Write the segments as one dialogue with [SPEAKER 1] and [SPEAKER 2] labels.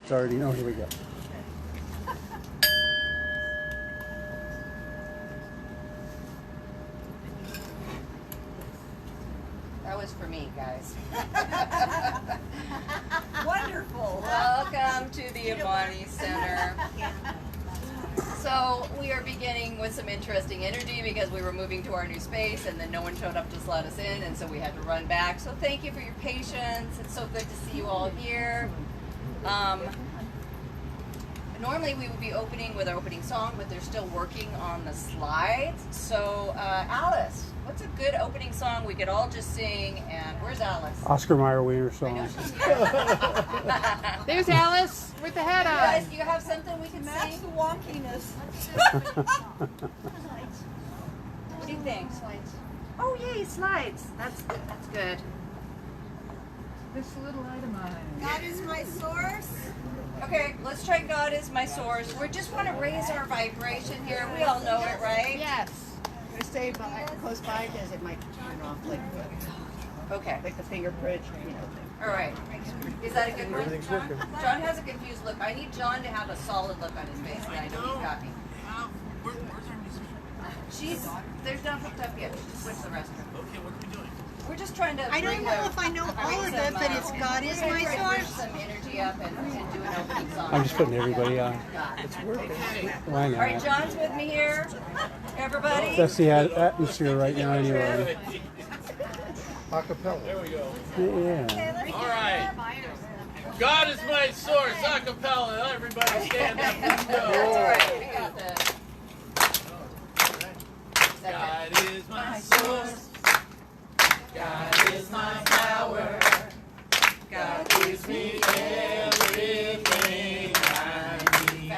[SPEAKER 1] It's already, oh, here we go.
[SPEAKER 2] That was for me, guys.
[SPEAKER 3] Wonderful.
[SPEAKER 2] Welcome to the Amani Center. So we are beginning with some interesting energy because we were moving to our new space and then no one showed up to let us in, and so we had to run back. So thank you for your patience. It's so good to see you all here. Normally we would be opening with our opening song, but they're still working on the slides. So Alice, what's a good opening song we could all just sing? And where's Alice?
[SPEAKER 1] Oscar Mayer Wiener
[SPEAKER 2] I know
[SPEAKER 1] song.
[SPEAKER 2] she's here.
[SPEAKER 4] There's Alice with the hat
[SPEAKER 2] You
[SPEAKER 4] on.
[SPEAKER 2] guys, you have something we can
[SPEAKER 3] Match
[SPEAKER 2] sing?
[SPEAKER 3] the wonkiness.
[SPEAKER 2] What do you think? Oh yay, slides. That's good.
[SPEAKER 4] This little itemized.
[SPEAKER 3] God is my source.
[SPEAKER 2] Okay, let's try God is my source. We just want to raise our vibration here. We all know it, right?
[SPEAKER 4] Yes.
[SPEAKER 5] I'm gonna stay close by because it might turn off
[SPEAKER 2] Okay.
[SPEAKER 5] like the fingerprint, you know.
[SPEAKER 2] All right. Is that a good one? John has a confused look. I need John to have a solid look on his face, and I know he's got me. There's not hooked up yet. She just went to the restroom.
[SPEAKER 6] Okay, what are we doing?
[SPEAKER 2] We're just trying to.
[SPEAKER 3] I don't know if I know all of it, but it's God is my source.
[SPEAKER 2] Some energy up and do an opening song.
[SPEAKER 1] I'm just putting everybody on.
[SPEAKER 2] It's
[SPEAKER 1] Why
[SPEAKER 2] All right,
[SPEAKER 1] not?
[SPEAKER 2] John's with me here. Everybody.
[SPEAKER 1] That's the atmosphere right now anyway.
[SPEAKER 6] Acapella. There we go.
[SPEAKER 1] Yeah.
[SPEAKER 6] All right. God is my source. Acapella. Everybody stand up. Let's
[SPEAKER 2] That's all
[SPEAKER 6] go.
[SPEAKER 2] right. We got this.
[SPEAKER 6] God is my source. God is my power. God gives me everything I need.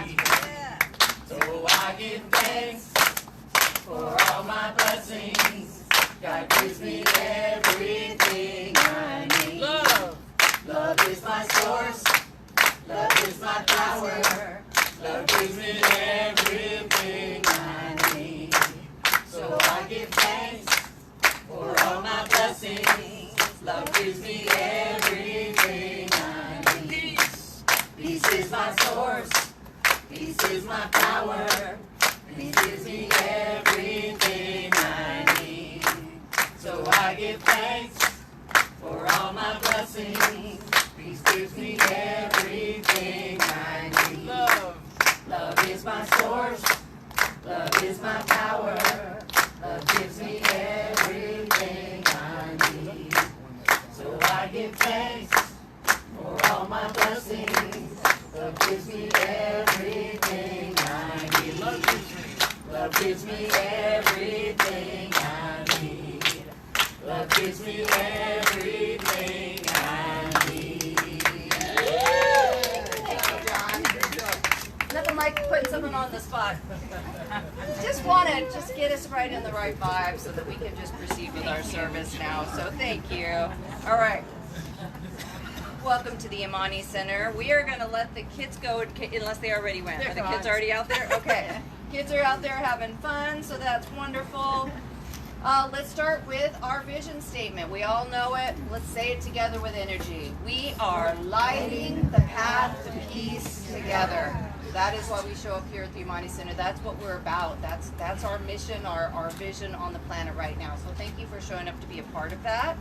[SPEAKER 6] So I give thanks for all my blessings. God gives me everything I need. Love. Love is my source. Love is my power. Love gives me everything I need. So I give thanks for all my blessings. Love gives me everything I need. Peace is my source. Peace is my power. Peace gives me everything I need. So I give thanks for all my blessings. Peace gives me everything I need. Love. Love is my source. Love is my power. Love gives me everything I need. So I give thanks for all my blessings. Love gives me everything I need. Love gives me everything I need. Love gives me everything I need.
[SPEAKER 2] Nothing like putting someone on the spot. Just want to get us right in the right vibe so that we can just proceed with our service now. So thank you. All right. Welcome to the Amani Center. We are going to let the kids go unless they already went. Are the kids already out there? Okay. Kids are out there having fun, so that's wonderful. Let's start with our vision statement. We all know it. Let's say it together with energy. We are lighting the path to peace together. That is why we show up here at the Amani Center. That's what we're about. That's our mission, our vision on the planet right now. So thank you for showing up to be a part of that.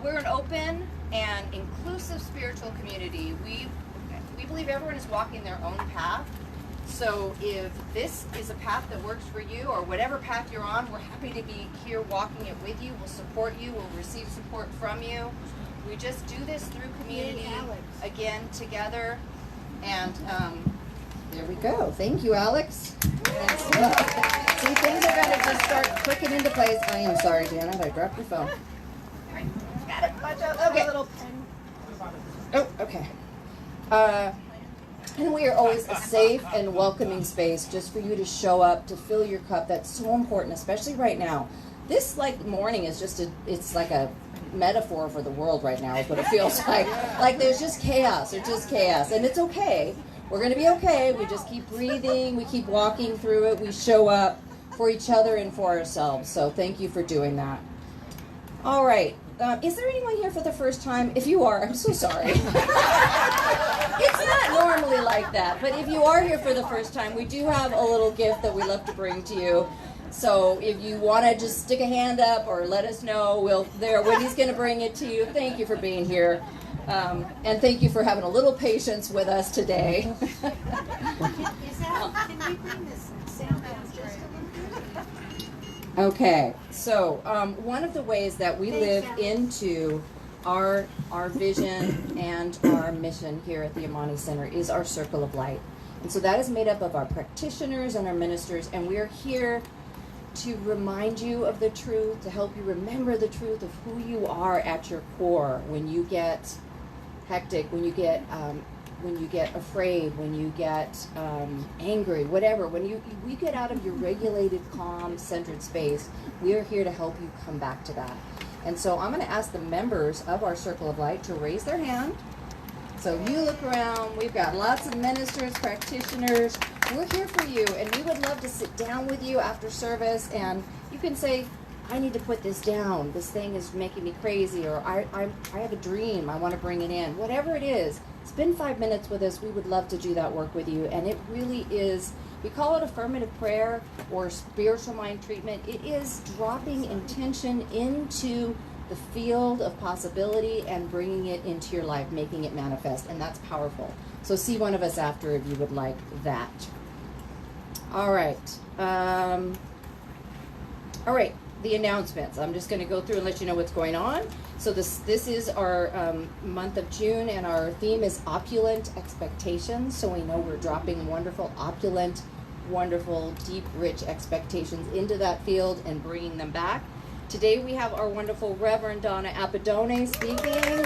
[SPEAKER 2] We're an open and inclusive spiritual community. We believe everyone is walking their own path. So if this is a path that works for you, or whatever path you're on, we're happy to be here walking it with you. We'll support you. We'll receive support from you. We just do this through community, again, together. And there we go. Thank you, Alex. See, things are going to just start clicking into place. I am sorry, Janet. I dropped your phone. Got it. Watch out. Okay.
[SPEAKER 3] Little pen.
[SPEAKER 2] Oh, okay. And we are always a safe and welcoming space just for you to show up, to fill your cup. That's so important, especially right now. This morning is just it's like a metaphor for the world right now is what it feels like. Like there's just chaos. There's just chaos. And it's okay. We're going to be okay. We just keep breathing. We keep walking through it. We show up for each other and for ourselves. So thank you for doing that. All right. Is there anyone here for the first time? If you are, I'm so sorry. It's like that. But if you are here for the first time, we do have a little gift that we love to bring to you. So if you want to just stick a hand up or let us know, Wendy's going to bring it to you. Thank you for being here. And thank you for having a little patience with us today.
[SPEAKER 5] Can we bring this sound down just a little bit?
[SPEAKER 2] Okay, so one of the ways that we live into our vision and our mission here at the Amani Center is our Circle of Light. And so that is made up of our practitioners and our ministers, and we are here to remind you of the truth, to help you remember the truth of who you are at your core when you get hectic, when you get afraid, when you get angry, whatever. When we get out of your regulated, calm, centered space, we are here to help you come back to that. And so I'm going to ask the members of our Circle of Light to raise their hand. So you look around, we've got lots of ministers, practitioners. We're here for you, and we would love to sit down with you after service, and you can say, I need to put this down. This thing is making me crazy, or I have a dream. I want to bring it in. Whatever it is, spend 5 minutes with us. We would love to do that work with you, and it really is, we call it affirmative prayer or spiritual mind treatment. It is dropping intention into the field of possibility and bringing it into your life, making it manifest, and that's powerful. So see one of us after if you would like that. All right. All right, the announcements. I'm just going to go through and let you know what's going on. So this is our month of June, and our theme is opulent expectations. So we know we're dropping wonderful, opulent, wonderful, deep, rich expectations into that field and bringing them back. Today we have our wonderful Reverend Donna Apadone speaking,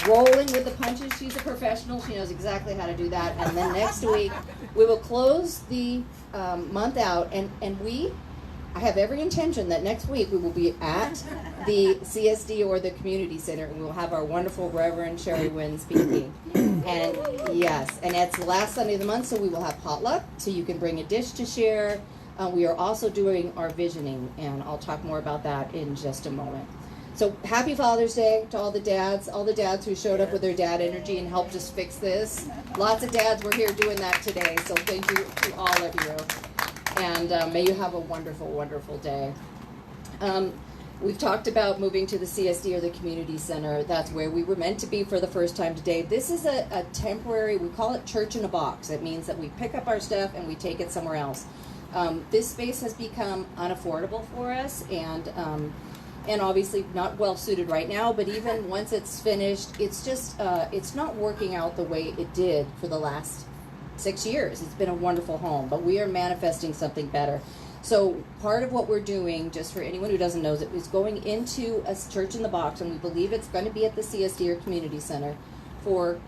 [SPEAKER 2] rolling with the punches. She's a professional. She knows exactly how to do that. And then next week we will close the month out, and I have every intention that next week we will be at the CSD or the community center, and we'll have our wonderful Reverend Sherry Wynn speaking. And yes, and it's the last Sunday of the month, so we will have potluck, so you can bring a dish to share. We are also doing our visioning, and I'll talk more about that in just a moment. So happy Father's Day to all the dads who showed up with their dad energy and helped us fix this. Lots of dads were here doing that today, so thank you to all of you. And may you have a wonderful, wonderful day. We've talked about moving to the CSD or the community center. That's where we were meant to be for the first time today. This is a temporary, we call it church in a box. It means that we pick up our stuff and we take it somewhere else. This space has become unaffordable for us, and obviously not well suited right now, but even once it's finished, it's just, it's not working out the way it did for the last 6 years. It's been a wonderful home, but we are manifesting something better. So part of what we're doing, just for anyone who doesn't know, is going into a church in the box, and we believe it's going to be at the CSD or community center for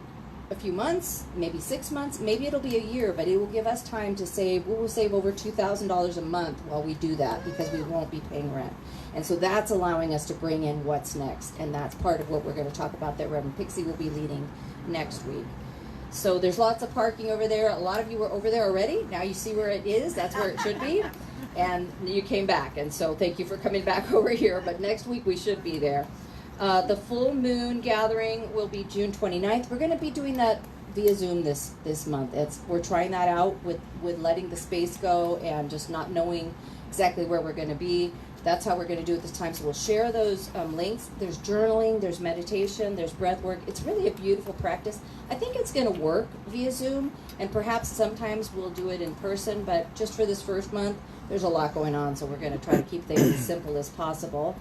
[SPEAKER 2] a few months, maybe 6 months, maybe it'll be a year, but it will give us time to save. We will save over $2,000 a month while we do that, because we won't be paying rent. And so that's allowing us to bring in what's next, and that's part of what we're going to talk about that Reverend Pixie will be leading next week. So there's lots of parking over there. A lot of you were over there already. Now you see where it is. That's where it should be. And you came back, and so thank you for coming back over here. But next week we should be there. The full moon gathering will be June 29th. We're going to be doing that via Zoom this month. We're trying that out with letting the space go and just not knowing exactly where we're going to be. That's how we're going to do it this time. So we'll share those links. There's journaling, there's meditation, there's breath work. It's really a beautiful practice. I think it's going to work via Zoom, and perhaps sometimes we'll do it in person, but just for this first month, there's a lot going on, so we're going to try to keep things as simple as possible.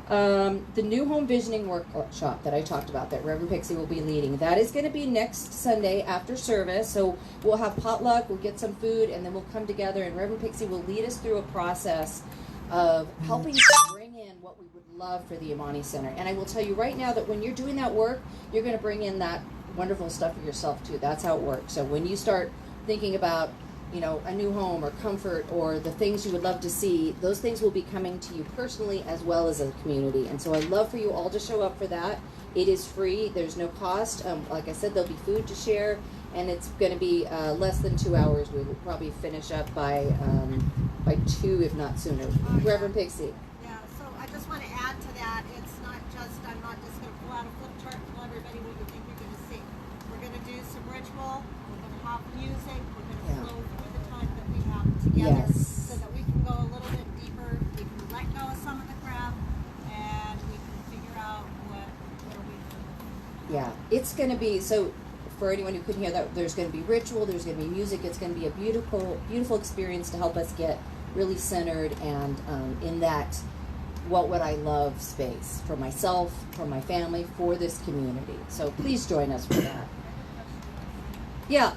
[SPEAKER 2] The new home visioning workshop that I talked about that Reverend Pixie will be leading, that is going to be next Sunday after service. So we'll have potluck, we'll get some food, and then we'll come together, and Reverend Pixie will lead us through a process of helping to bring in what we would love for the Amani Center. And I will tell you right now that when you're doing that work, you're going to bring in that wonderful stuff for yourself too. That's how it works. So when you start thinking about, a new home or comfort or the things you would love to see, those things will be coming to you personally as well as a community. And so I'd love for you all to show up for that. It is free. There's no cost. Like I said, there'll be food to share, and it's going to be less than 2 hours. We will probably finish up by 2, if not sooner. Reverend Pixie.
[SPEAKER 3] Yeah, so I just want to add to that. It's not just, I'm not just going to pull out a flip chart and tell everybody what you think you're going to see. We're going to do some rituals comfortable. We're going to have music. We're going to
[SPEAKER 5] Yeah.
[SPEAKER 3] flow through the time that we have together
[SPEAKER 5] Yes.
[SPEAKER 3] so that we can go a little bit deeper. We can let go of some of the crap and we can figure out where we can.
[SPEAKER 5] Yeah, it's going to be, so for anyone who couldn't hear that, there's going to be ritual, there's going to be music, it's going to be a beautiful, beautiful experience to help us get really centered and in that what would I love space for myself, for my family, for this community. So please join us for that. Yeah.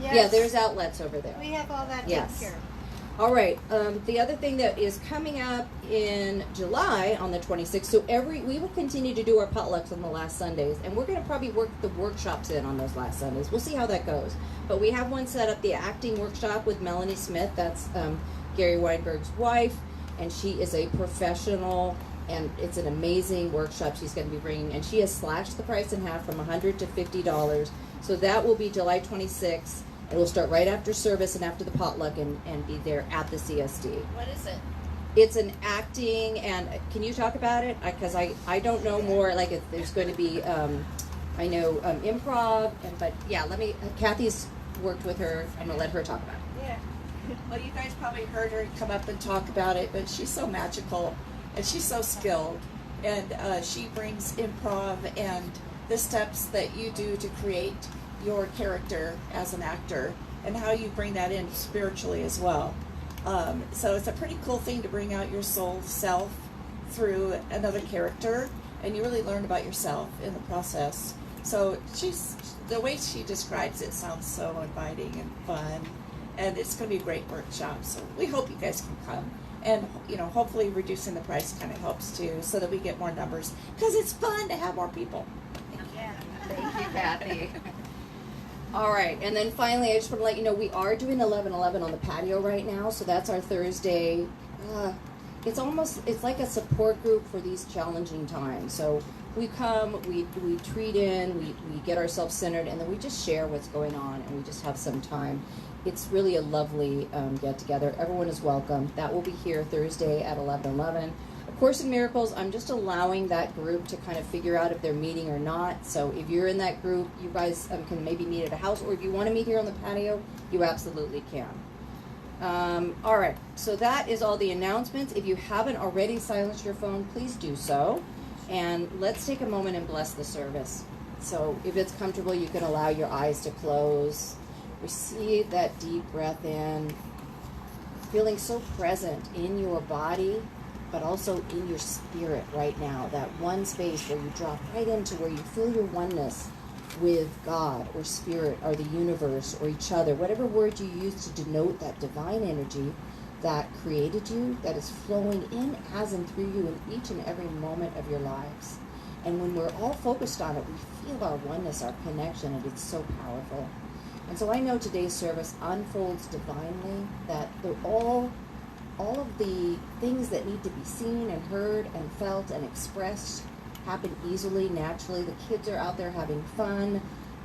[SPEAKER 3] Yes.
[SPEAKER 5] Yeah, there's outlets over there.
[SPEAKER 3] We have all that
[SPEAKER 5] Yes.
[SPEAKER 3] taken care of.
[SPEAKER 5] All right. The other thing that is coming up in July on the 26th. So we will continue to do our potlucks on the last Sundays, and we're going to probably work the workshops in on those last Sundays. We'll see how that goes. But we have one set up, the acting workshop with Melanie Smith. That's Gary Weinberg's wife, and she is a professional. And it's an amazing workshop she's going to be bringing, and she has slashed the price in half from $100 to $50. So that will be July 26th. It will start right after service and after the potluck and be there at the CSD.
[SPEAKER 2] What is it?
[SPEAKER 5] It's an acting, and can you talk about it? Because I don't know more. Like there's going to be, I know improv, but yeah, Kathy's worked with her. I'm going to let her talk about it.
[SPEAKER 7] Yeah. Well, you guys probably heard her come up and talk about it, but she's so magical and she's so skilled. And she brings improv and the steps that you do to create your character as an actor and how you bring that in spiritually as well. So it's a pretty cool thing to bring out your soul self through another character, and you really learn about yourself in the process. So the way she describes it sounds so inviting and fun, and it's going to be a great workshop. So we hope you guys can come, and hopefully reducing the price kind of helps too, so that we get more numbers, because it's fun to have more people.
[SPEAKER 2] Thank you, Kathy.
[SPEAKER 5] All right, and then finally, I just want to let you know we are doing 11/11 on the patio right now, so that's our Thursday. It's like a support group for these challenging times. So we come, we treat in, we get ourselves centered, and then we just share what's going on, and we just have some time. It's really a lovely get together. Everyone is welcome. That will be here Thursday at 11/11. Course in Miracles, I'm just allowing that group to kind of figure out if they're meeting or not. So if you're in that group, you guys can maybe meet at a house, or if you want to meet here on the patio, you absolutely can. All right, so that is all the announcements. If you haven't already silenced your phone, please do so. And let's take a moment and bless the service. So if it's comfortable, you can allow your eyes to close. Receive that deep breath in, feeling so present in your body, but also in your spirit right now, that one space where you drop right into where you feel your oneness with God or spirit or the universe or each other, whatever word you use to denote that divine energy that created you, that is flowing in, as and through you in each and every moment of your lives. And when we're all focused on it, we feel our oneness, our connection, and it's so powerful. And so I know today's service unfolds divinely, that they're all of the things that need to be seen and heard and felt and expressed happen easily, naturally. The kids are out there having fun.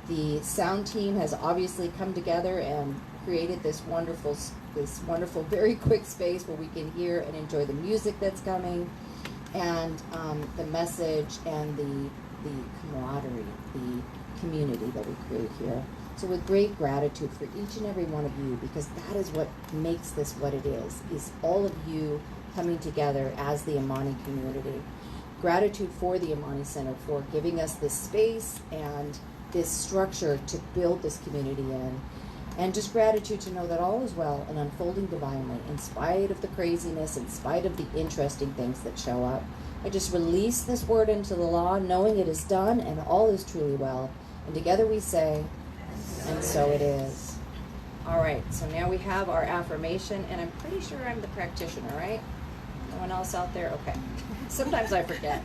[SPEAKER 5] The sound team has obviously come together and created this wonderful, very quick space where we can hear and enjoy the music that's coming, and the message and the camaraderie, the community that we create here. So with great gratitude for each and every one of you, because that is what makes this what it is all of you coming together as the Amani community. Gratitude for the Amani Center for giving us this space and this structure to build this community in. And just gratitude to know that all is well and unfolding divinely, in spite of the craziness, in spite of the interesting things that show up. I just release this word into the law, knowing it is done and all is truly well. And together we say, and so it is. All right, so now we have our affirmation, and I'm pretty sure I'm the practitioner, right? No one else out there? Okay. Sometimes I forget.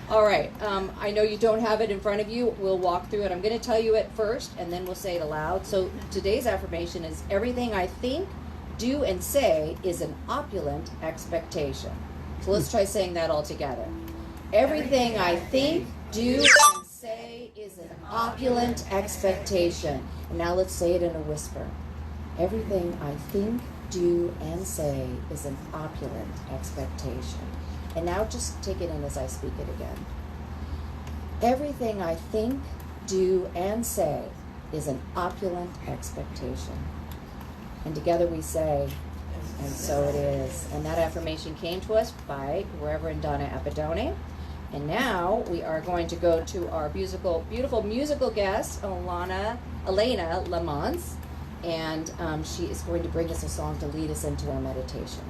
[SPEAKER 5] All right, I know you don't have it in front of you. We'll walk through it. I'm going to tell you it first, and then we'll say it aloud. So today's affirmation is, everything I think, do, and say is an opulent expectation. So let's try saying that all together. Everything I think, do, and say is an opulent expectation. And now let's say it in a whisper. Everything I think, do, and say is an opulent expectation. And now just take it in as I speak it again. Everything I think, do, and say is an opulent expectation. And together we say, and so it is. And that affirmation came to us by Reverend Donna Appadone. And now we are going to go to our beautiful musical guest, Elena Lamont. And she is going to bring us a song to lead us into our meditation.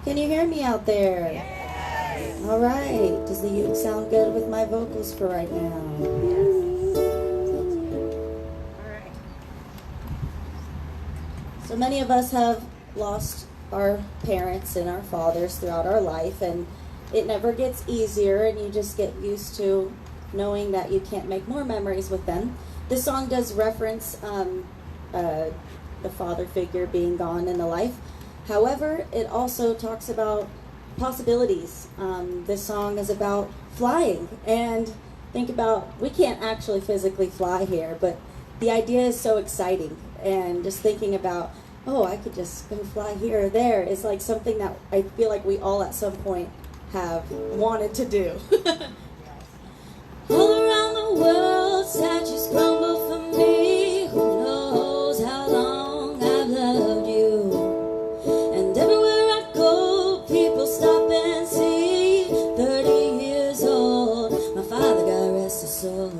[SPEAKER 5] Can you hear me out there? Yes. All right. Does the uke sound good with my vocals for right now? Yes. All right. So many of us have lost our parents and our fathers throughout our life, and it never gets easier, and you just get used to knowing that you can't make more memories with them. This song does reference the father figure being gone in the life. However, it also talks about possibilities. This song is about flying, and think about, we can't actually physically fly here, but the idea is so exciting, and just thinking about, oh, I could just go fly here or there is like something that I feel like we all at some point have wanted to do. All around the world, statues crumble for me. Who knows how long I've loved you? And everywhere I go, people stop and see. 30 years old, my father, God rest his soul.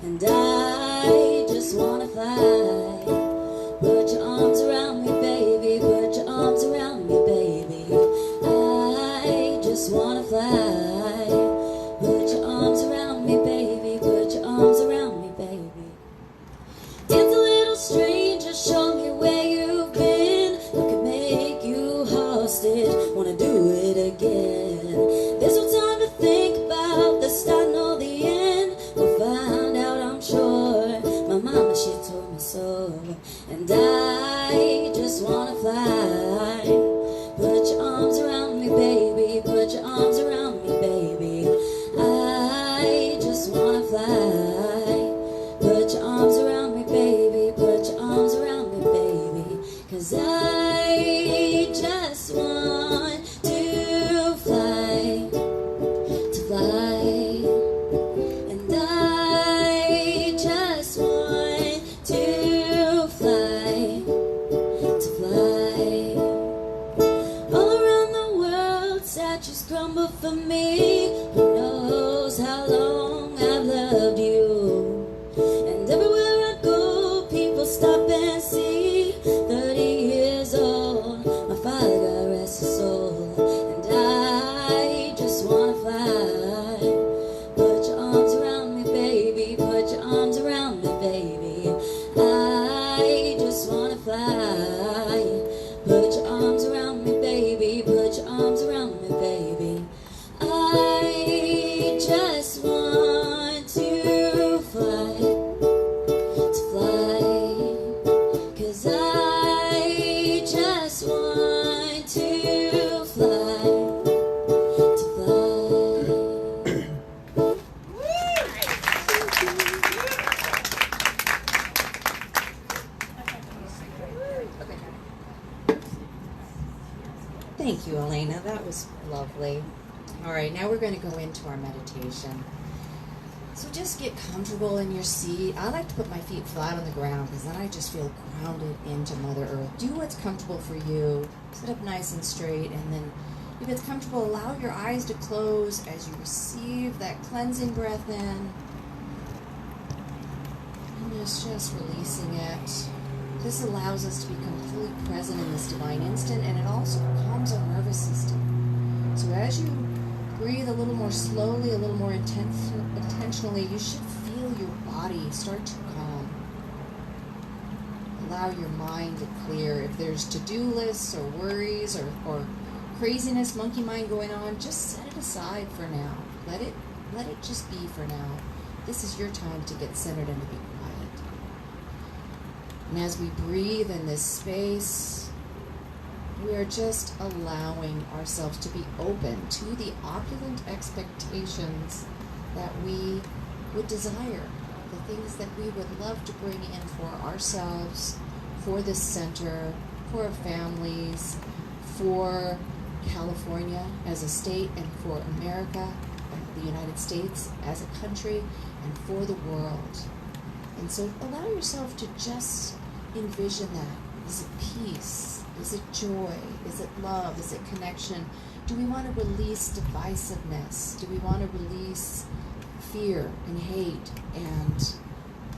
[SPEAKER 5] And I just wanna fly. Put your arms around me, baby. Put your arms around me, baby. I just wanna fly. Put your arms around me, baby. Put your arms around me, baby. Dance a little stranger, show me where you've been. I could make you hostage, wanna do it again. There's no time to think about the start nor the end. We'll find out, I'm sure. My mama, she told me so. And I just wanna fly. Put your arms around me, baby. Put your arms around me, baby. I just wanna fly. Put your arms around me, baby. Put your arms around me, baby. 'Cause I just want to fly. To fly. And I just want to fly. To fly. All around the world, statues crumble for me. Who knows how long I've loved you? And everywhere I go, people stop and see. 30 years old, my father, God rest his soul. And I just wanna fly. Put your arms around me, baby. Put your arms around me, baby. I just wanna fly. Put your arms around me, baby. Put your arms around me, baby. I just want to fly. To fly. 'Cause I just want to fly. To fly. Thank you, Elena. That was lovely. All right, now we're going to go into our meditation. So just get comfortable in your seat. I like to put my feet flat on the ground because then I just feel grounded into Mother Earth. Do what's comfortable for you. Sit up nice and straight, and then if it's comfortable, allow your eyes to close as you receive that cleansing breath in. And just releasing it. This allows us to become fully present in this divine instant, and it also calms our nervous system. So as you breathe a little more slowly, a little more intentionally, you should feel your body start to calm. Allow your mind to clear. If there's to-do lists or worries or craziness, monkey mind going on, just set it aside for now. Let it just be for now. This is your time to get centered and to be quiet. And as we breathe in this space, we are just allowing ourselves to be open to the opulent expectations that we would desire, the things that we would love to bring in for ourselves, for this center, for our families, for California as a state, and for America, the United States as a country, and for the world. And so allow yourself to just envision that. Is it peace? Is it joy? Is it love? Is it connection? Do we want to release divisiveness? Do we want to release fear and hate and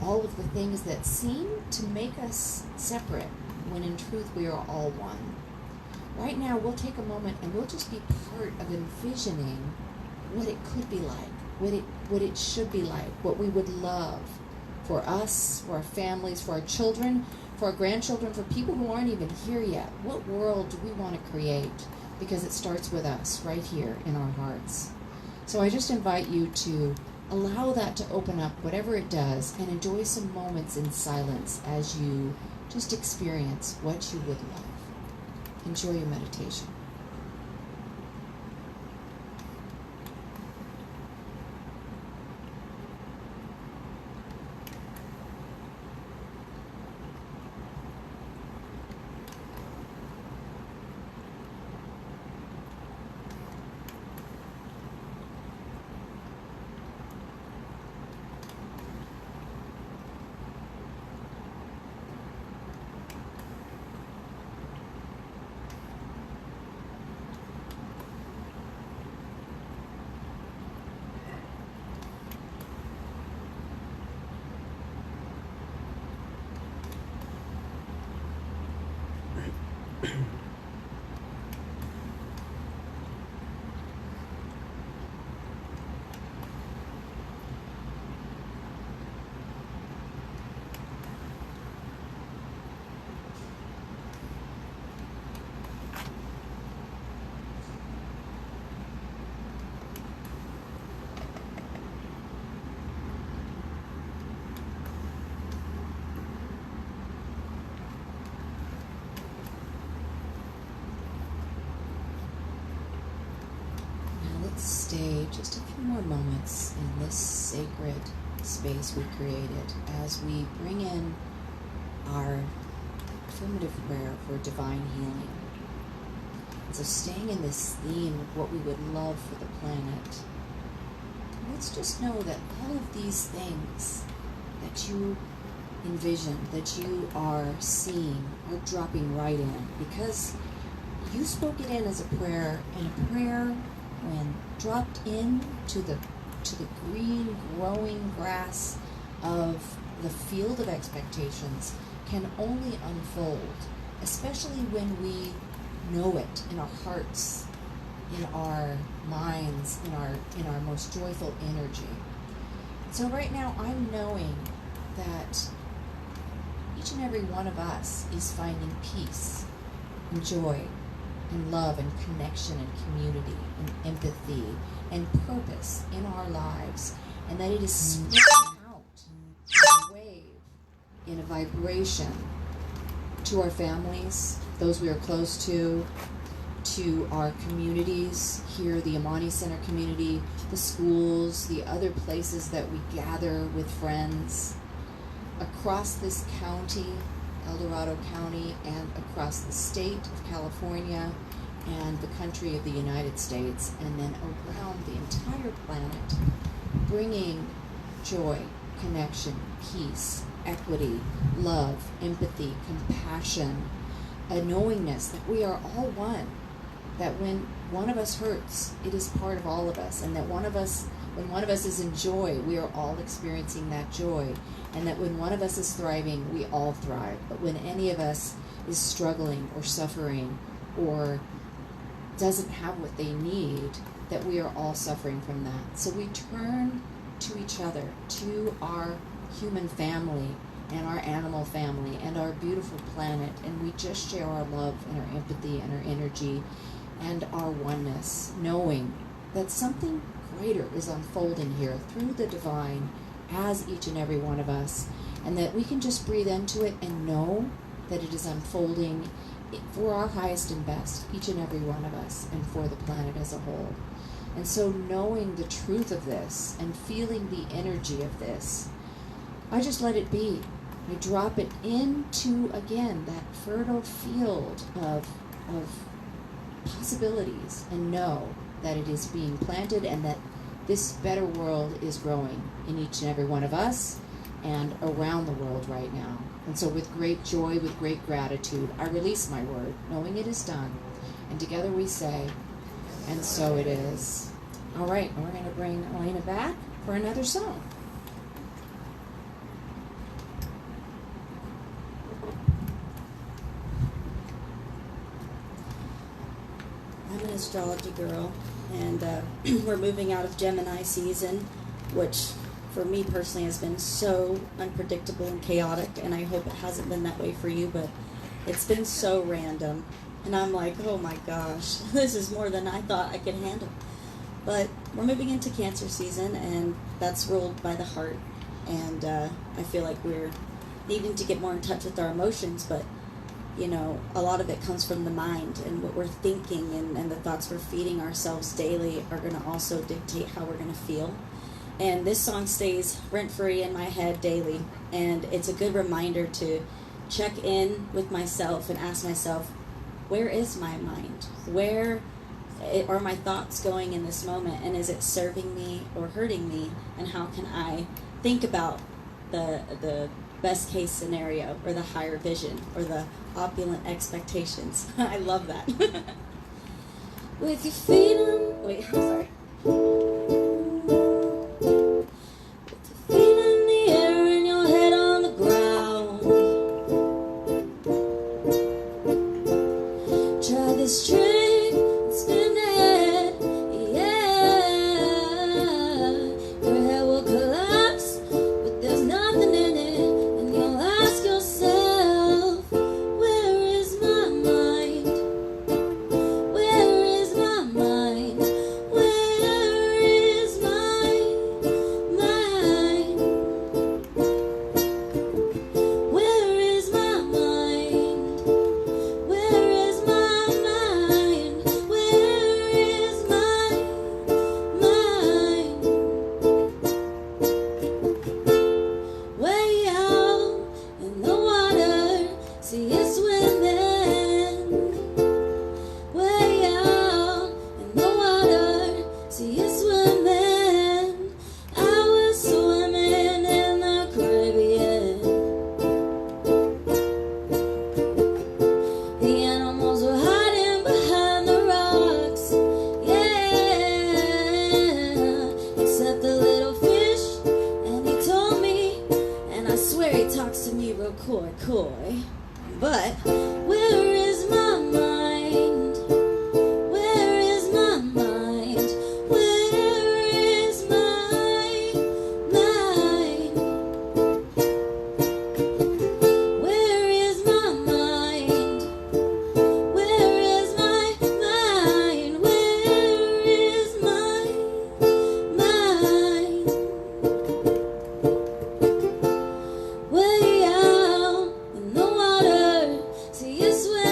[SPEAKER 5] all of the things that seem to make us separate when in truth we are all one? Right now, we'll take a moment and we'll just be part of envisioning what it could be like, what it should be like, what we would love for us, for our families, for our children, for our grandchildren, for people who aren't even here yet. What world do we want to create? Because it starts with us right here in our hearts. So I just invite you to allow that to open up, whatever it does, and enjoy some moments in silence as you just experience what you would love. Enjoy your meditation. Stay just a few more moments in this sacred space we created as we bring in our affirmative prayer for divine healing. So staying in this theme of what we would love for the planet, let's just know that all of these things that you envision, that you are seeing, are dropping right in, because you spoke it in as a prayer, and a prayer, when dropped in to the green growing grass of the field of expectations, can only unfold, especially when we know it in our hearts, in our minds, in our most joyful energy. So right now I'm knowing that each and every one of us is finding peace and joy and love and connection and community and empathy and purpose in our lives, and that it is spreading out in a wave, in a vibration to our families, those we are close to our communities here, the Amani Center community, the schools, the other places that we gather with friends, across this county, El Dorado County, and across the state of California and the country of the United States, and then around the entire planet, bringing joy, connection, peace, equity, love, empathy, compassion, a knowingness that we are all one, that when one of us hurts, it is part of all of us, and that when one of us is in joy, we are all experiencing that joy, and that when one of us is thriving, we all thrive. But when any of us is struggling or suffering or doesn't have what they need, that we are all suffering from that. So we turn to each other, to our human family and our animal family and our beautiful planet, and we just share our love and our empathy and our energy and our oneness, knowing that something greater is unfolding here through the divine as each and every one of us, and that we can just breathe into it and know that it is unfolding for our highest and best, each and every one of us, and for the planet as a whole. And so knowing the truth of this and feeling the energy of this, I just let it be. I drop it into, again, that fertile field of possibilities, and know that it is being planted and that this better world is growing in each and every one of us and around the world right now. And so with great joy, with great gratitude, I release my word, knowing it is done. And together we say, and so it is. All right, we're going to bring Elena back for another song.
[SPEAKER 8] I'm an astrology girl, and we're moving out of Gemini season, which for me personally has been so unpredictable and chaotic, and I hope it hasn't been that way for you, but it's been so random. And I'm like, oh my gosh, this is more than I thought I could handle. But we're moving into Cancer season, and that's ruled by the heart, and I feel like we're needing to get more in touch with our emotions, but you know, a lot of it comes from the mind, and what we're thinking and the thoughts we're feeding ourselves daily are going to also dictate how we're going to feel. And this song stays rent-free in my head daily, and it's a good reminder to check in with myself and ask myself, where is my mind? Where are my thoughts going in this moment, and is it serving me or hurting me? And how can I think about the best case scenario, or the higher vision, or the opulent expectations? I love that. With your feet on, wait, I'm sorry. With your feet in the air and your head on the ground. Try this trick and spin it, yeah. Your head will collapse, but there's nothing in it. And you'll ask yourself, where is my mind? Where is my mind? Where is my mind? Where is my mind? Where is my mind? Where is my mind? Way out in the water, see you swimming. Way out in the water, see you swimming. I was swimming in the Caribbean. The animals were hiding behind the rocks, yeah. Except the little fish, and he told me, and I swear he talks to me real coy. But where is my mind? Where is my mind? Where is my mind? Where is my mind? Where is my mind? Where is my mind? Way out in the water, see you swim.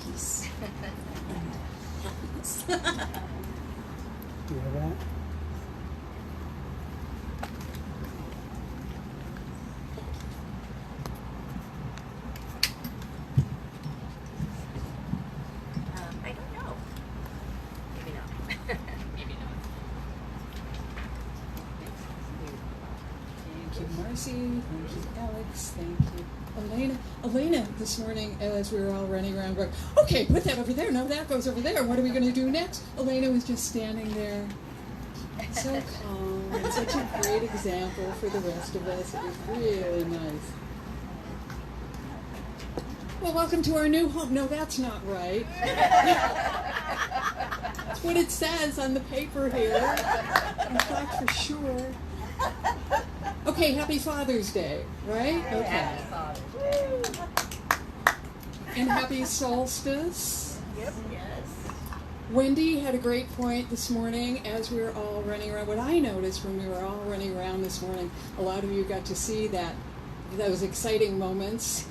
[SPEAKER 8] peace and happiness.
[SPEAKER 1] You hear that?
[SPEAKER 2] I don't know. Maybe not. Maybe not.
[SPEAKER 9] Thank you, Marcy. Thank you, Alex. Thank you, Elena. Elena, this morning, as we were all running around going, okay, put that over there. No, that goes over there. What are we going to do next? Elena was just standing there, so calm, and such a great example for the rest of us. It was really nice. Well, welcome to our new home. No, that's not right. That's what it says on the paper here. I thought for sure. Okay, happy Father's Day, right? Okay.
[SPEAKER 2] Happy Father's Day.
[SPEAKER 9] And happy solstice.
[SPEAKER 2] Yep. Yes.
[SPEAKER 9] Wendy had a great point this morning as we were all running around. What I noticed when we were all running around this morning, a lot of you got to see those exciting moments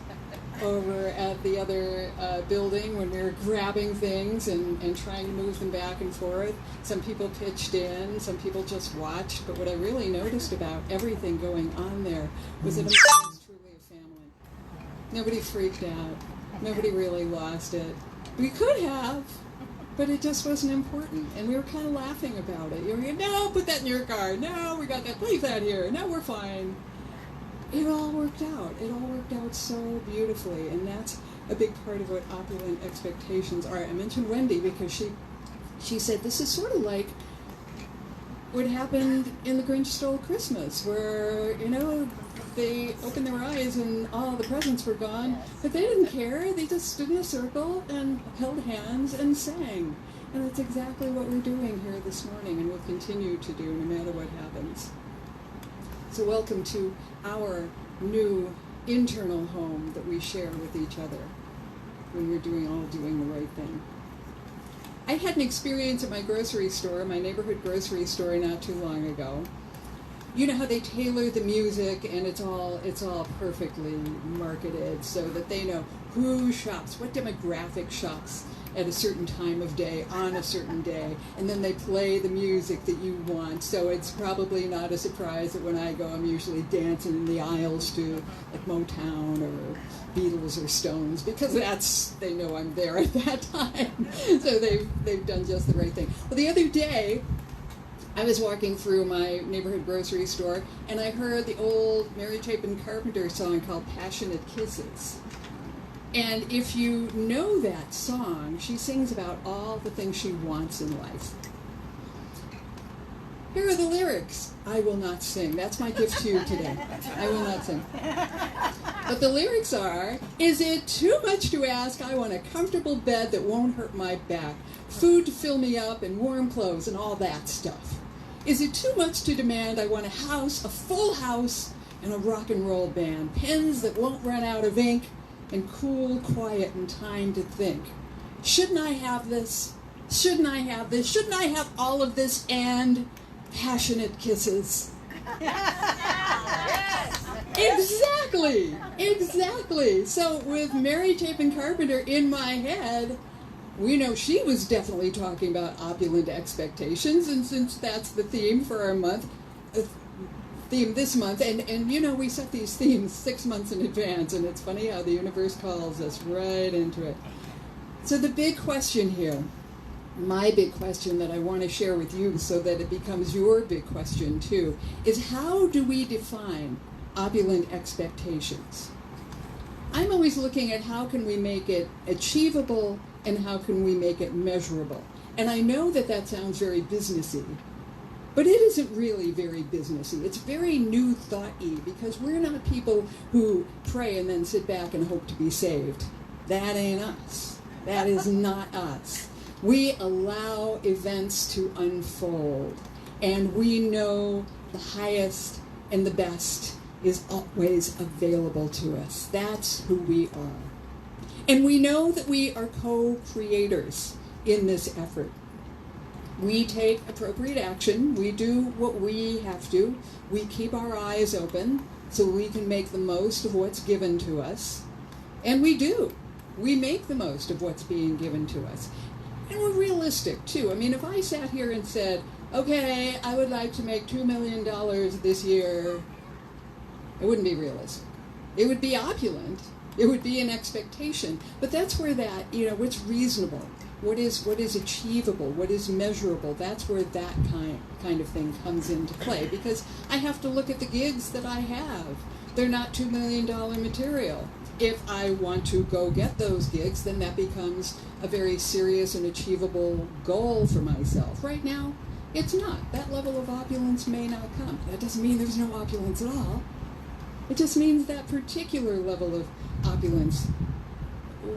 [SPEAKER 9] over at the other building when we were grabbing things and trying to move them back and forth. Some people pitched in, some people just watched, but what I really noticed about everything going on there was that it was truly a family. Nobody freaked out. Nobody really lost it. We could have, but it just wasn't important. And we were kind of laughing about it. You were going, no, put that in your car. No, we got that. Leave that here. No, we're fine. It all worked out. It all worked out so beautifully. And that's a big part of what opulent expectations are. I mentioned Wendy because she said this is sort of like what happened in The Grinch Stole Christmas, where, they opened their eyes and all the presents were gone, but they didn't care. They just stood in a circle and held hands and sang. And that's exactly what we're doing here this morning and will continue to do no matter what happens. So welcome to our new internal home that we share with each other when we're all doing the right thing. I had an experience at my grocery store, my neighborhood grocery store, not too long ago. You know how they tailor the music and it's all perfectly marketed so that they know who shops, what demographic shops at a certain time of day on a certain day, and then they play the music that you want. So it's probably not a surprise that when I go, I'm usually dancing in the aisles to like Motown or Beatles or Stones, because they know I'm there at that time. So they've done just the right thing. Well, the other day, I was walking through my neighborhood grocery store, and I heard the old Mary Chapin Carpenter song called Passionate Kisses. And if you know that song, she sings about all the things she wants in life. Here are the lyrics. I will not sing. That's my gift to you today. I will not sing. But the lyrics are, is it too much to ask? I want a comfortable bed that won't hurt my back, food to fill me up, and warm clothes, and all that stuff. Is it too much to demand? I want a house, a full house, and a rock and roll band, pens that won't run out of ink, and cool, quiet, and time to think. Shouldn't I have this? Shouldn't I have this? Shouldn't I have all of this and passionate kisses? Exactly! Exactly! So with Mary Chapin Carpenter in my head, we know she was definitely talking about opulent expectations, and since that's the theme for our month, theme this month, and we set these themes 6 months in advance, and it's funny how the universe calls us right into it. So the big question here, my big question that I want to share with you so that it becomes your big question too, is how do we define opulent expectations? I'm always looking at how can we make it achievable and how can we make it measurable. And I know that sounds very businessy, but it isn't really very businessy. It's very new thought-y, because we're not people who pray and then sit back and hope to be saved. That ain't us. That is not us. We allow events to unfold, and we know the highest and the best is always available to us. That's who we are. And we know that we are co-creators in this effort. We take appropriate action. We do what we have to. We keep our eyes open so we can make the most of what's given to us. And we do. We make the most of what's being given to us. And we're realistic, too. I mean, if I sat here and said, okay, I would like to make $2 million this year, it wouldn't be realistic. It would be opulent. It would be an expectation. But that's where that, what's reasonable, what is achievable, what is measurable, that's where that kind of thing comes into play. Because I have to look at the gigs that I have. They're not $2 million material. If I want to go get those gigs, then that becomes a very serious and achievable goal for myself. Right now, it's not. That level of opulence may not come. That doesn't mean there's no opulence at all. It just means that particular level of opulence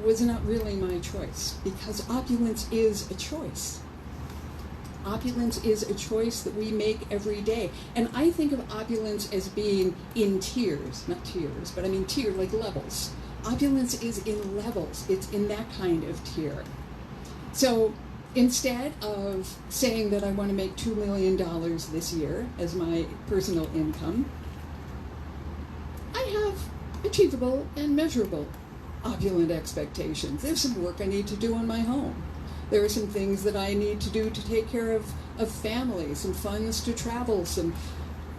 [SPEAKER 9] was not really my choice, because opulence is a choice. Opulence is a choice that we make every day. And I think of opulence as being in tiers, not tiers, but I mean tier, like levels. Opulence is in levels. It's in that kind of tier. So instead of saying that I want to make $2 million this year as my personal income, I have achievable and measurable opulent expectations. There's some work I need to do on my home. There are some things that I need to do to take care of family, some funds to travel, some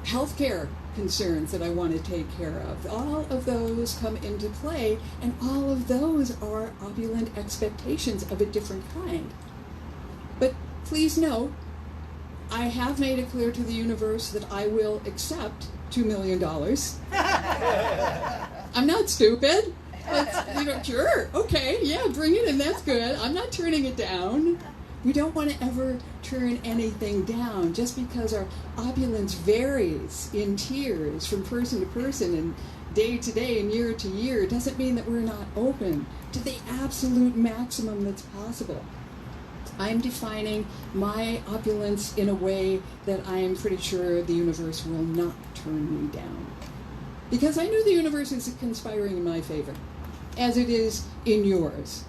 [SPEAKER 9] healthcare concerns that I want to take care of. All of those come into play, and all of those are opulent expectations of a different kind. But please note, I have made it clear to the universe that I will accept $2 million. I'm not stupid. Sure, okay, yeah, bring it in, that's good. I'm not turning it down. We don't want to ever turn anything down. Just because our opulence varies in tiers from person to person and day to day and year to year doesn't mean that we're not open to the absolute maximum that's possible. I'm defining my opulence in a way that I am pretty sure the universe will not turn me down. Because I know the universe is conspiring in my favor, as it is in yours,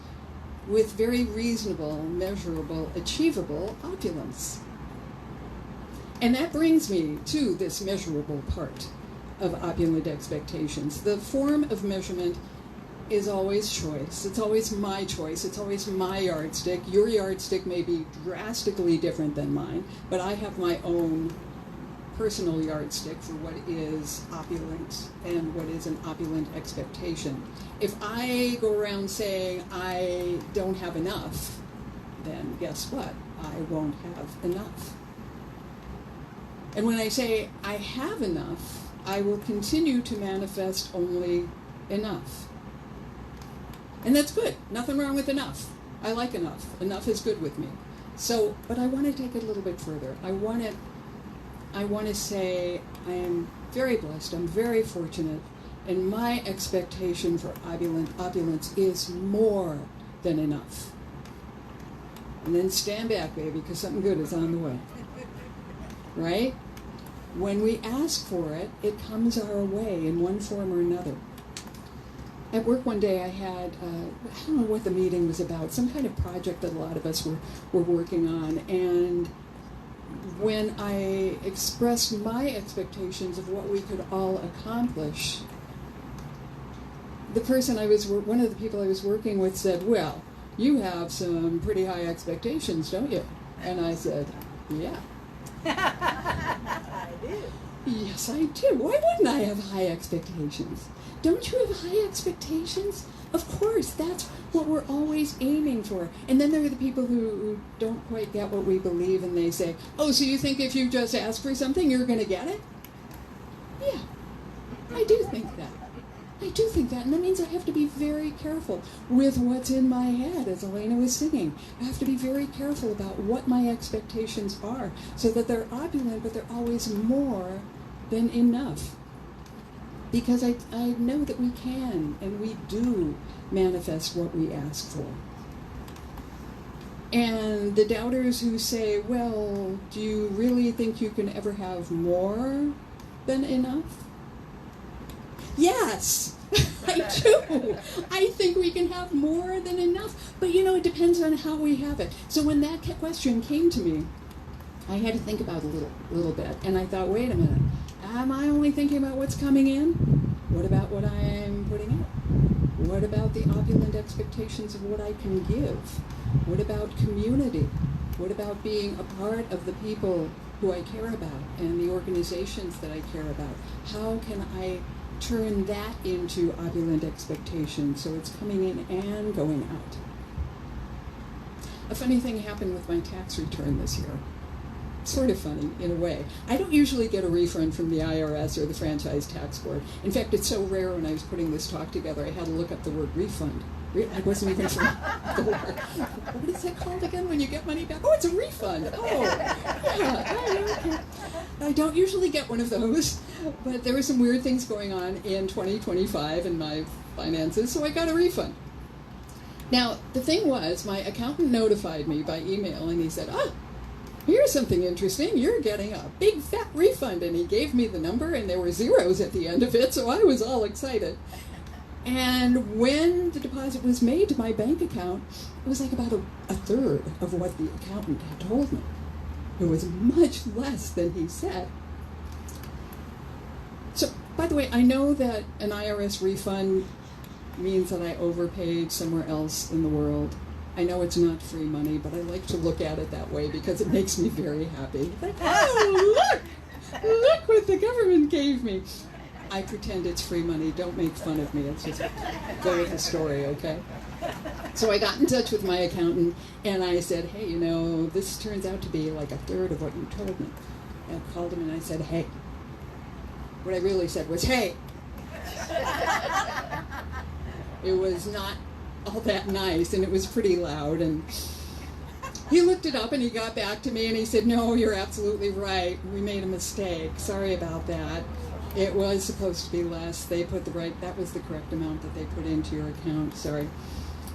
[SPEAKER 9] with very reasonable, measurable, achievable opulence. And that brings me to this measurable part of opulent expectations. The form of measurement is always choice. It's always my choice. It's always my yardstick. Your yardstick may be drastically different than mine, but I have my own personal yardstick for what is opulent and what is an opulent expectation. If I go around saying I don't have enough, then guess what? I won't have enough. And when I say I have enough, I will continue to manifest only enough. And that's good. Nothing wrong with enough. I like enough. Enough is good with me. So, but I want to take it a little bit further. I want to say I am very blessed, I'm very fortunate, and my expectation for opulence is more than enough. And then stand back, baby, because something good is on the way. Right? When we ask for it, it comes our way in one form or another. At work one day I had, I don't know what the meeting was about, some kind of project that a lot of us were working on, and when I expressed my expectations of what we could all accomplish, the person one of the people I was working with said, well, you have some pretty high expectations, don't you? And I said, yeah.
[SPEAKER 3] I do.
[SPEAKER 9] Yes, I do. Why wouldn't I have high expectations? Don't you have high expectations? Of course, that's what we're always aiming for. And then there are the people who don't quite get what we believe, and they say, oh, so you think if you just ask for something, you're going to get it? Yeah, I do think that. I do think that, and that means I have to be very careful with what's in my head, as Elena was singing. I have to be very careful about what my expectations are, so that they're opulent, but they're always more than enough. Because I know that we can, and we do manifest what we ask for. And the doubters who say, well, do you really think you can ever have more than enough? Yes, I do. I think we can have more than enough. But it depends on how we have it. So when that question came to me, I had to think about it a little bit. And I thought, wait a minute. Am I only thinking about what's coming in? What about what I'm putting out? What about the opulent expectations of what I can give? What about community? What about being a part of the people who I care about and the organizations that I care about? How can I turn that into opulent expectations so it's coming in and going out? A funny thing happened with my tax return this year. Sort of funny, in a way. I don't usually get a refund from the IRS or the Franchise Tax Board. In fact, it's so rare when I was putting this talk together, I had to look up the word refund. I wasn't even sure the word. What is that called again when you get money back? Oh, it's a refund. Oh, yeah. Okay. I don't usually get one of those, but there were some weird things going on in 2025 in my finances, so I got a refund. Now, the thing was, my accountant notified me by email, and he said, here's something interesting. You're getting a big fat refund. And he gave me the number, and there were zeros at the end of it, so I was all excited. And when the deposit was made to my bank account, it was like about a third of what the accountant had told me. It was much less than he said. So, by the way, I know that an IRS refund means that I overpaid somewhere else in the world. I know it's not free money, but I like to look at it that way because it makes me very happy. Like, oh, look what the government gave me. I pretend it's free money. Don't make fun of me. It's just go with the story, okay? So I got in touch with my accountant, and I said, hey, this turns out to be like a third of what you told me. And I called him and I said, hey. What I really said was, hey. It was not all that nice, and it was pretty loud, and he looked it up and he got back to me and he said, no, you're absolutely right. We made a mistake. Sorry about that. It was supposed to be less. That was the correct amount that they put into your account. Sorry.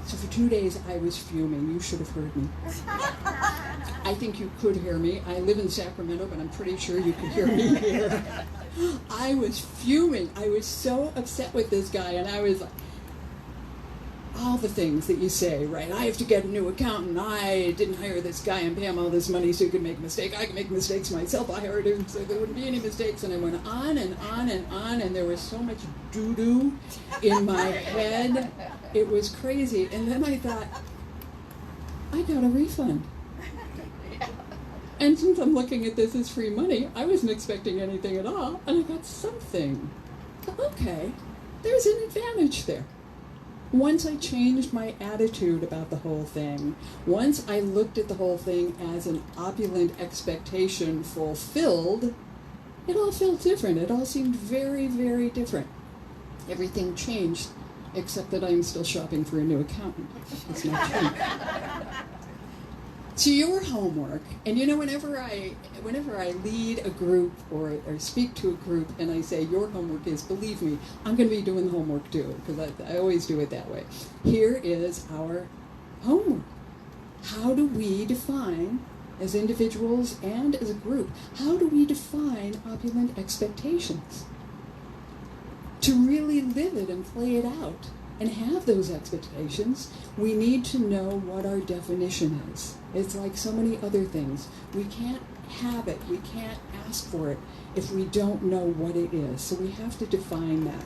[SPEAKER 9] So for 2 days I was fuming. You should have heard me. I think you could hear me. I live in Sacramento, but I'm pretty sure you could hear me here. I was fuming. I was so upset with this guy, and I was like, all the things that you say, right? I have to get a new accountant. I didn't hire this guy and pay him all this money so he could make a mistake. I can make mistakes myself. I hired him so there wouldn't be any mistakes. And I went on and on and on, and there was so much doo-doo in my head. It was crazy. And then I thought, I got a refund. And since I'm looking at this as free money, I wasn't expecting anything at all, and I got something. Okay, there's an advantage there. Once I changed my attitude about the whole thing, once I looked at the whole thing as an opulent expectation fulfilled, it all felt different. It all seemed very, very different. Everything changed, except that I'm still shopping for a new accountant. It's not true. So your homework, and whenever I lead a group or speak to a group and I say your homework is, believe me, I'm going to be doing the homework too, because I always do it that way. Here is our homework. How do we define, as individuals and as a group, how do we define opulent expectations? To really live it and play it out and have those expectations, we need to know what our definition is. It's like so many other things. We can't have it, we can't ask for it if we don't know what it is. So we have to define that.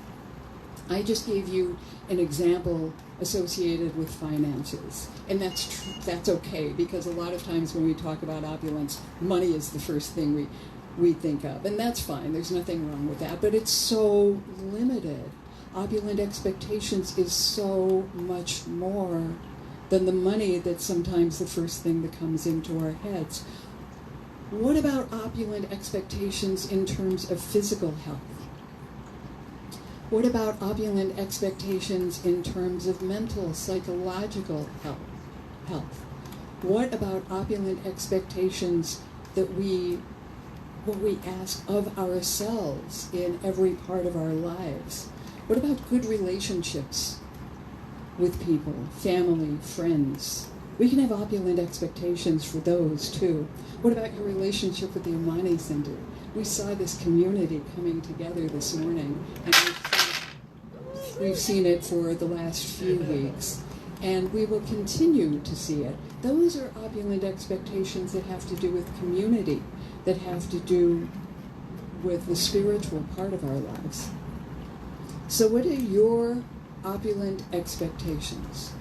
[SPEAKER 9] I just gave you an example associated with finances. And that's okay, because a lot of times when we talk about opulence, money is the first thing we think of. And that's fine, there's nothing wrong with that, but it's so limited. Opulent expectations is so much more than the money that's sometimes the first thing that comes into our heads. What about opulent expectations in terms of physical health? What about opulent expectations in terms of mental, psychological health? What about opulent expectations that what we ask of ourselves in every part of our lives? What about good relationships with people, family, friends? We can have opulent expectations for those too. What about your relationship with the Amani Center? We saw this community coming together this morning, and we've seen it for the last few weeks, and we will continue to see it. Those are opulent expectations that have to do with community, that have to do with the spiritual part of our lives. So what are your opulent expectations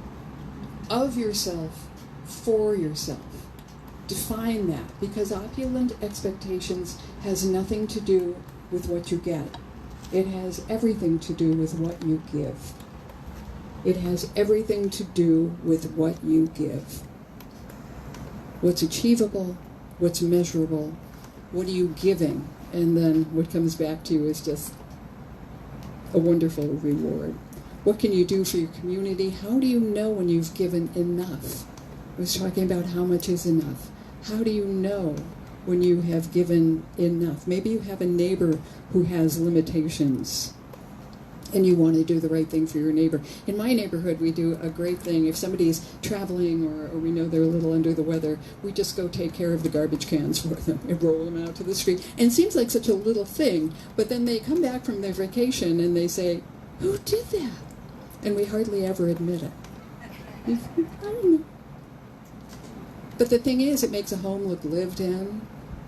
[SPEAKER 9] of yourself, for yourself. Define that, because opulent expectations has nothing to do with what you get. It has everything to do with what you give. It has everything to do with what you give. What's achievable, what's measurable, what are you giving? And then what comes back to you is just a wonderful reward. What can you do for your community? How do you know when you've given enough? I was talking about how much is enough. How do you know when you have given enough? Maybe you have a neighbor who has limitations and you want to do the right thing for your neighbor. In my neighborhood, we do a great thing. If somebody's traveling or we know they're a little under the weather, we just go take care of the garbage cans for them and roll them out to the street. And it seems like such a little thing, but then they come back from their vacation and they say, "Who did that?" And we hardly ever admit it. I don't know. But the thing is, it makes a home look lived in.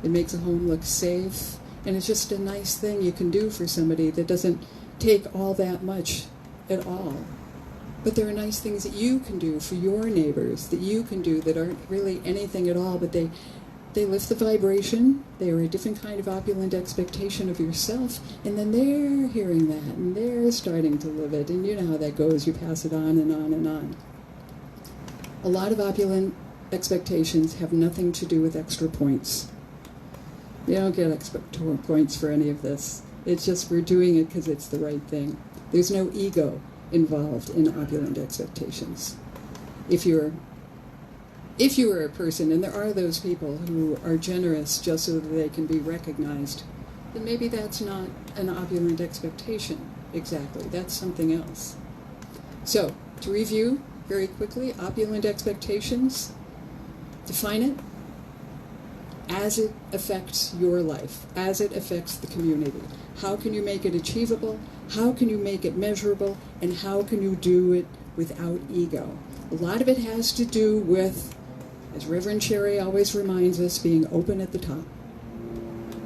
[SPEAKER 9] It makes a home look safe. And it's just a nice thing you can do for somebody that doesn't take all that much at all. But there are nice things that you can do for your neighbors, that you can do that aren't really anything at all, but they lift the vibration. They are a different kind of opulent expectation of yourself, and then they're hearing that, and they're starting to live it. And you know how that goes. You pass it on and on and on. A lot of opulent expectations have nothing to do with extra points. You don't get extra points for any of this. It's just we're doing it because it's the right thing. There's no ego involved in opulent expectations. If you are a person, and there are those people who are generous just so that they can be recognized, then maybe that's not an opulent expectation exactly. That's something else. So, to review very quickly, opulent expectations, define it as it affects your life, as it affects the community. How can you make it achievable? How can you make it measurable? And how can you do it without ego? A lot of it has to do with, as Reverend Sherry always reminds us, being open at the top.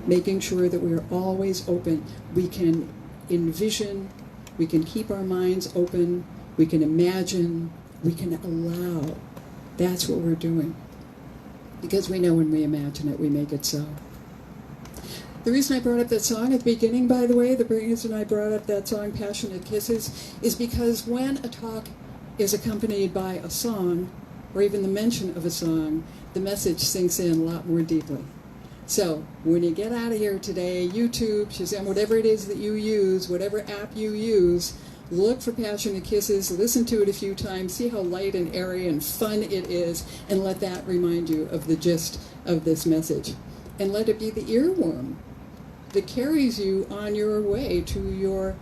[SPEAKER 9] Making sure that we're always open. We can envision, we can keep our minds open, we can imagine, we can allow. That's what we're doing. Because we know when we imagine it, we make it so. The reason I brought up that song at the beginning, by the way, the reason I brought up that song, Passionate Kisses, is because when a talk is accompanied by a song, or even the mention of a song, the message sinks in a lot more deeply. So, when you get out of here today, YouTube, Shazam, whatever it is that you use, whatever app you use, look for Passionate Kisses, listen to it a few times, see how light and airy and fun it is, and let that remind you of the gist of this message. And let it be the earworm that carries you on your way to your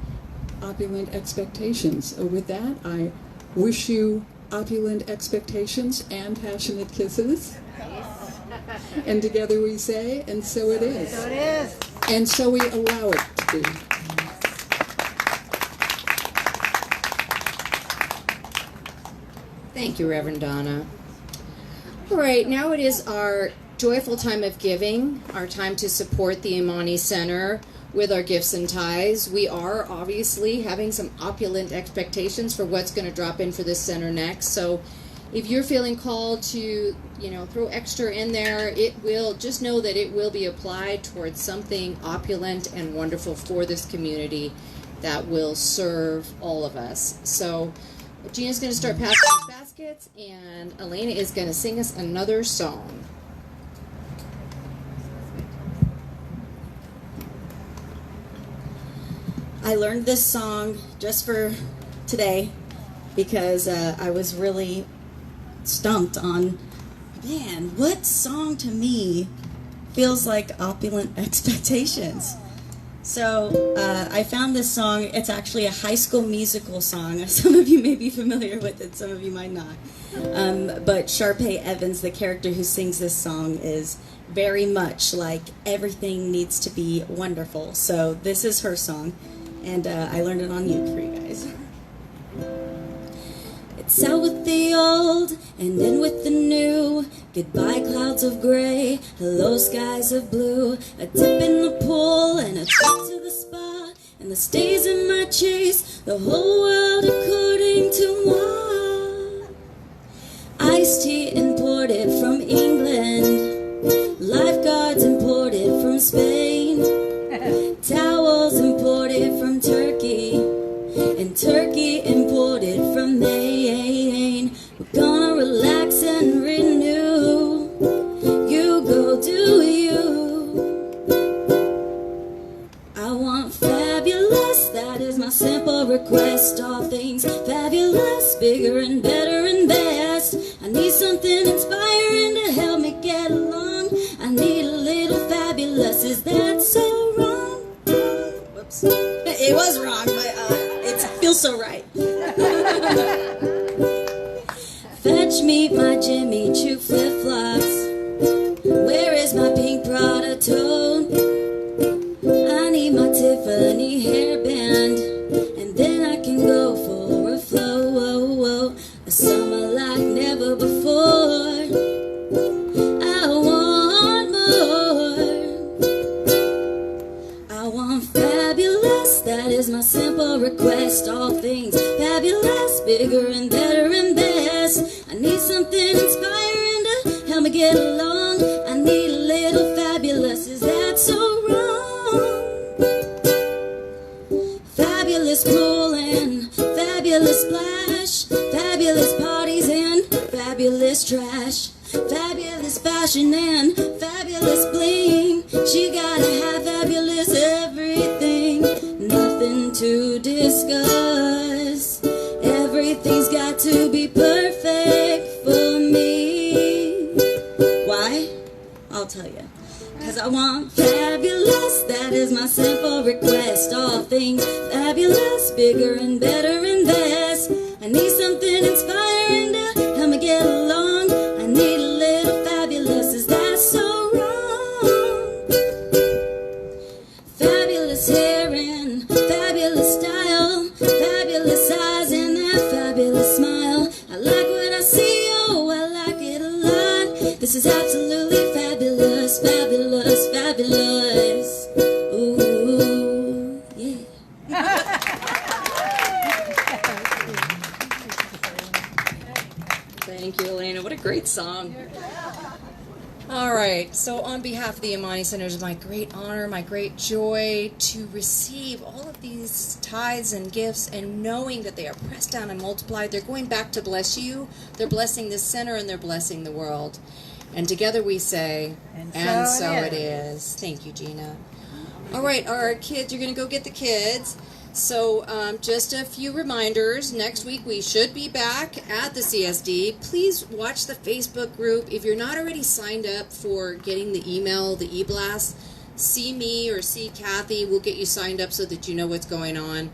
[SPEAKER 9] opulent expectations. So with that, I wish you opulent expectations and passionate kisses. And together we say, and so it is.
[SPEAKER 4] So it is.
[SPEAKER 9] And so we allow it to be.
[SPEAKER 5] Thank you, Reverend Donna. All right, now it is our joyful time of giving, our time to support the Amani Center with our gifts and tithes. We are obviously having some opulent expectations for what's going to drop in for this center next. So if you're feeling called to, throw extra in there, just know that it will be applied towards something opulent and wonderful for this community that will serve all of us. So Gina's going to start passing these baskets, and Elena is going to sing us another song.
[SPEAKER 8] I learned this song just for today because I was really stumped on, man, what song to me feels like opulent expectations? So I found this song. It's actually a High School Musical song. Some of you may be familiar with it, some of you might not. But Sharpay Evans, the character who sings this song, is very much like everything needs to be wonderful. So this is her song, and I learned it on YouTube for you guys. It's out with the old and in with the new. Goodbye clouds of gray, hello skies of blue. A dip in the pool and a trip to the spa. and the stays in my chase, the whole world according to one. Iced tea imported from England, lifeguards imported from Spain, towels imported from Turkey, and Turkey imported from Maine. We're gonna relax and renew. You go do you. I want fabulous, that is my simple request. All things fabulous, bigger and better and best. I need something inspiring to help me get along. I need a little fabulous, is that so wrong? Whoops. It was wrong, but it feels so right. Fetch me my Jimmy Choo flip-flops. Where is my pink Prada tote? I need my Tiffany hairband, and then I can go for a flow. A summer like never before. I want more. I want fabulous, that is my simple request. All things fabulous, bigger and better and best. I need something inspiring to help me get along. I need a little fabulous, is that so wrong? Fabulous pool and fabulous splash, fabulous parties and fabulous trash, fabulous fashion and fabulous bling. She gotta have fabulous everything, nothing to discuss. Everything's got to be perfect for me. Why? I'll tell you. Cause I want fabulous, that is my simple request. All things fabulous, bigger and better and best. I need something inspiring to help me get along. I need a little fabulous, is that so wrong? Fabulous hair and fabulous style, fabulous eyes and that fabulous smile. I like what I see, oh I like it a lot. This is absolutely fabulous, fabulous, fabulous. Ooh, yeah.
[SPEAKER 2] Thank you, Elena. What a great song. All right. So on behalf of the Amani Center, it is my great honor, my great joy to receive all of these tithes and gifts, and knowing that they are pressed down and multiplied. They're going back to bless you. They're blessing this center, and they're blessing the world. And together we say, and so it is. Thank you, Gina. All right, our kids, you're going to go get the kids. So just a few reminders. Next week we should be back at the CSD. Please watch the Facebook group. If you're not already signed up for getting the email, the e-blast, see me or see Kathy. We'll get you signed up so that you know what's going on.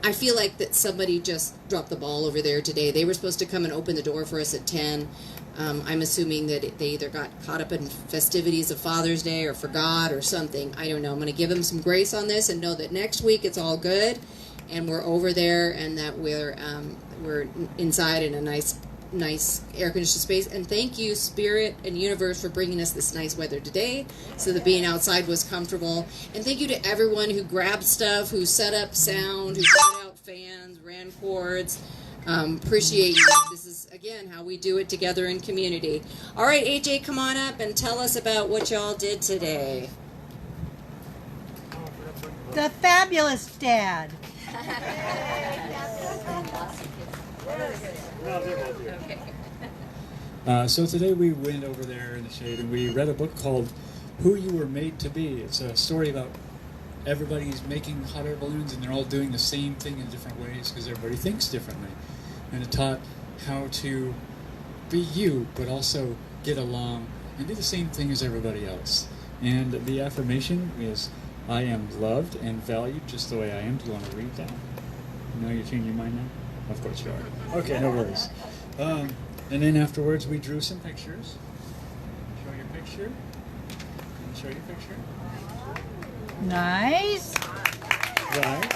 [SPEAKER 2] I feel like that somebody just dropped the ball over there today. They were supposed to come and open the door for us at 10. I'm assuming that they either got caught up in festivities of Father's Day or forgot or something. I don't know. I'm going to give them some grace on this and know that next week it's all good and we're over there and that we're inside in a nice air-conditioned space. And thank you, Spirit and Universe, for bringing us this nice weather today so that being outside was comfortable. And thank you to everyone who grabbed stuff, who set up sound, who brought out fans, ran cords. Appreciate you. This is, again, how we do it together in community. All right, AJ, come on up and tell us about what y'all did today.
[SPEAKER 3] The fabulous dad.
[SPEAKER 1] So today we went over there in the shade and we read a book called Who You Were Made to Be. It's a story about everybody's making hot air balloons and they're all doing the same thing in different ways because everybody thinks differently. And it taught how to be you, but also get along and do the same thing as everybody else. And the affirmation is, I am loved and valued just the way I am. Do you want to read that? No, you're changing your mind now? Of course you are. Okay, no worries. And then afterwards we drew some pictures. Show your picture. Show your picture.
[SPEAKER 3] Nice.
[SPEAKER 1] Right.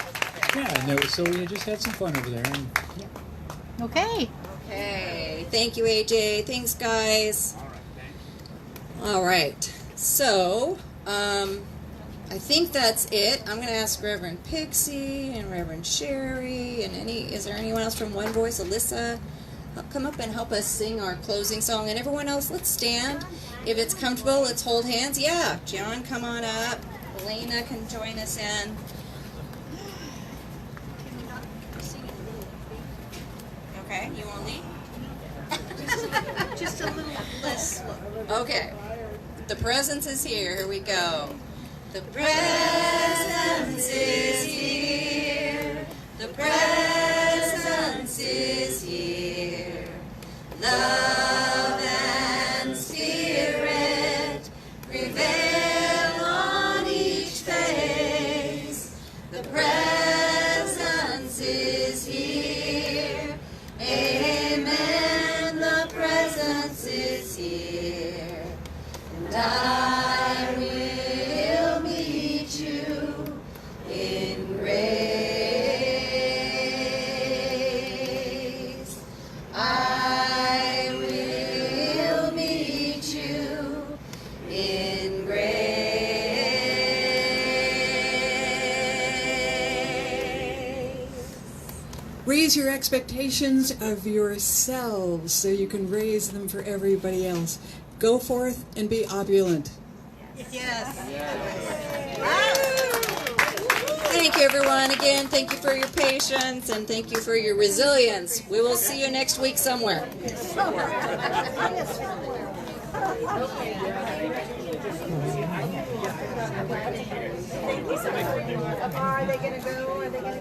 [SPEAKER 1] Yeah, no, so we just had some fun over there. And, yeah.
[SPEAKER 3] Okay.
[SPEAKER 2] Okay. Thank you, AJ. Thanks, guys.
[SPEAKER 1] All right, thanks.
[SPEAKER 2] All right. So,
[SPEAKER 10] I think that's it. I'm going to ask Reverend Pixie and Reverend Sherry and is there anyone else from One Voice? Alyssa, come up and help us sing our closing song. And everyone else, let's stand. If it's comfortable, let's hold hands. Yeah, John, come on up. Elena can join us in. Okay, you want to lead?
[SPEAKER 7] Just a little less slow.
[SPEAKER 10] Okay. The presence is here. Here we go. The presence is here. The presence is here. Love and spirit prevail on each face. The presence is here. Amen. The presence is here. And I will meet you in grace. I will meet you in grace.
[SPEAKER 9] Raise your expectations of yourselves so you can raise them for everybody else. Go forth and be opulent.
[SPEAKER 10] Yes. Thank you, everyone. Again, thank you for your patience and thank you for your resilience. We will see you next week somewhere.
[SPEAKER 3] Are they gonna go over there?